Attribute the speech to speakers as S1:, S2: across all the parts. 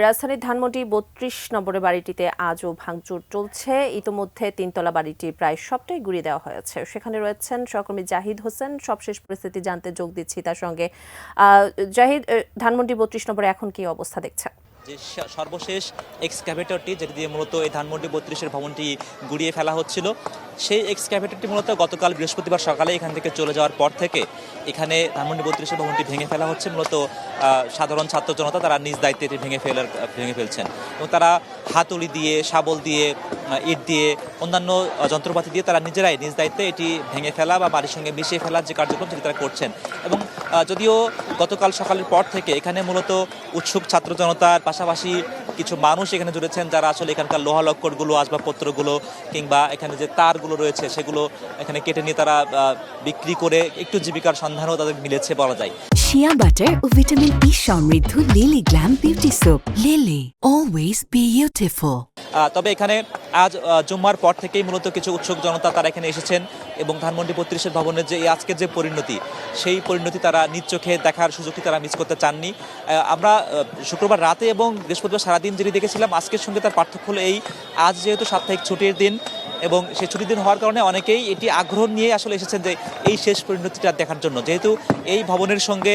S1: রাজধানীর ধানমন্ডি ৩২ নম্বরের বাড়িটিতে আজও ভাঙচুর চলছে। ইতোমধ্যে তিনতলা বাড়িটি প্রায় সবটাই গুঁড়িয়ে দেওয়া হয়েছে। সেখানে রয়েছেন সহকর্মী জাহিদ হোসেন। সবশেষ পরিস্থিতি জানতে যোগ দিচ্ছি তার সঙ্গে। জাহিদ, ধানমন্ডি ৩২ নম্বরে এখন কি অবস্থা দেখছেন?
S2: যে সর্বশেষ এক্সক্যাভেটরটি যেটি দিয়ে মূলত এই ধানমন্ডি ৩২-এর ভবনটি গুড়িয়ে ফেলা হচ্ছিল, সেই এক্সক্যাভেটরটি মূলত গতকাল বৃহস্পতিবার সকালে এখান থেকে চলে যাওয়ার পর থেকে এখানে ধানমন্ডি ৩২-এর ভবনটি ভেঙে ফেলা হচ্ছে। মূলত সাধারণ ছাত্র জনতা তারা নিজ দায়িত্বে এটি ভেঙে ফেলছেন এবং তারা হাতুড়ি দিয়ে, শাবল দিয়ে, ইট দিয়ে, অন্যান্য যন্ত্রপাতি দিয়ে তারা নিজেরাই নিজ দায়িত্বে এটি ভেঙে ফেলা বা বাড়ির সঙ্গে মিশিয়ে ফেলার যে কার্যক্রম সেটি তারা করছেন। এবং যদিও গতকাল সকালের পর থেকে এখানে মূলত উৎসুক ছাত্র জনতার পাশাপাশি কিছু মানুষ এখানে জুড়েছেন যারা আসলে এখানকার লোহা লক্করগুলো, আসবাবপত্রগুলো কিংবা এখানে যে তারগুলো রয়েছে সেগুলো এখানে কেটে নিয়ে তারা বিক্রি করে একটু জীবিকার সন্ধানও তাদের মিলেছে বলা যায়।
S3: শিয়া বাটার ও ভিটামিন ই সমৃদ্ধ lily glam beauty soap. Lily, always beautiful.
S2: তবে এখানে আজ জুম্মার পর থেকেই মূলত কিছু উৎসুক জনতা তারা এখানে এসেছেন এবং ধানমন্ডি ৩২-এর ভবনের যে আজকের যে পরিণতি, সেই পরিণতি তারা নিজ চোখে দেখার সুযোগটি তারা মিস করতে চাননি। আমরা শুক্রবার রাতে এবং বৃহস্পতিবার সারাদিন যেটি দেখেছিলাম, আজকের সঙ্গে তার পার্থক্য হলো এই, আজ যেহেতু সাপ্তাহিক ছুটির দিন এবং সেই ছুটির দিন হওয়ার কারণে অনেকেই এটি আগ্রহ নিয়ে আসলে এসেছেন যে এই শেষ পরিণতিটা দেখার জন্য। যেহেতু এই ভবনের সঙ্গে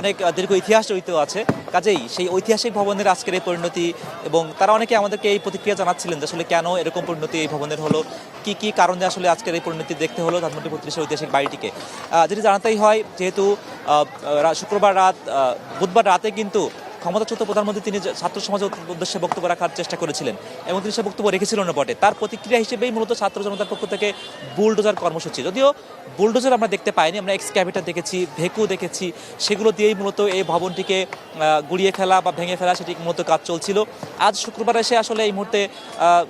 S2: অনেক দীর্ঘ ইতিহাস জড়িত আছে, কাজেই সেই ঐতিহাসিক ভবনের আজকের এই পরিণতি এবং তারা অনেকে আমাদেরকে এই প্রতিক্রিয়া জানাচ্ছিলেন যে আসলে কেন এরকম পরিণতি এই ভবনের হলো, কি কি কারণে আসলে আজকের এই পরিণতি দেখতে হলো ধানমন্ডি ৩২-এর ঐতিহাসিক বাড়িটিকে। যেটি জানাতেই হয়, যেহেতু বুধবার রাতে কিন্তু ক্ষমতাচ্যুত প্রধানমন্ত্রী তিনি ছাত্র সমাজের উদ্দেশ্যে বক্তব্য রাখার চেষ্টা করেছিলেন এবং তিনি সে বক্তব্য রেখেছিলেন না বটে। তার প্রতিক্রিয়া হিসেবেই মূলত ছাত্র জনতার পক্ষ থেকে বুলডোজার কর্মসূচি, যদিও বুলডোজার আমরা দেখতে পাইনি, আমরা এক্সক্যাভেটর দেখেছি, ভেকু দেখেছি, সেগুলো দিয়েই মূলত এই ভবনটিকে গুড়িয়ে ফেলা বা ভেঙে ফেলা সেটি মূলত কাজ চলছিল। আজ শুক্রবার এসে আসলে এই মুহূর্তে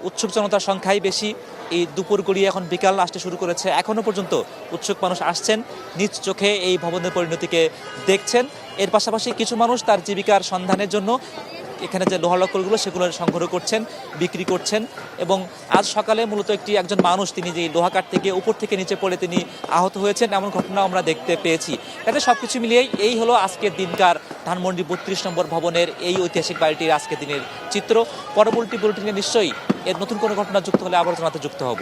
S2: উৎসুক জনতার সংখ্যাই বেশি। এই দুপুর গড়িয়ে এখন বিকাল আসতে শুরু করেছে, এখনও পর্যন্ত উৎসুক মানুষ আসছেন, নিজ চোখে এই ভবনের পরিণতিকে দেখছেন। এর পাশাপাশি কিছু মানুষ তার জীবিকার সন্ধানের জন্য এখানে যে লোহা লক্করগুলো সেগুলো সংগ্রহ করছেন, বিক্রি করছেন। এবং আজ সকালে মূলত একজন মানুষ তিনি যে লোহা কাঠ থেকে উপর থেকে নিচে পড়ে তিনি আহত হয়েছেন, এমন ঘটনা আমরা দেখতে পেয়েছি। তাতে সব কিছু মিলিয়েই এই হলো আজকের দিনকার ধানমন্ডি ৩২ নম্বর ভবনের এই ঐতিহাসিক বাড়িটির আজকের দিনের চিত্র। পরবর্তী বুলেটিনে নিশ্চয়ই এর নতুন কোনো ঘটনা যুক্ত হলে আবার জানাতে যুক্ত হব।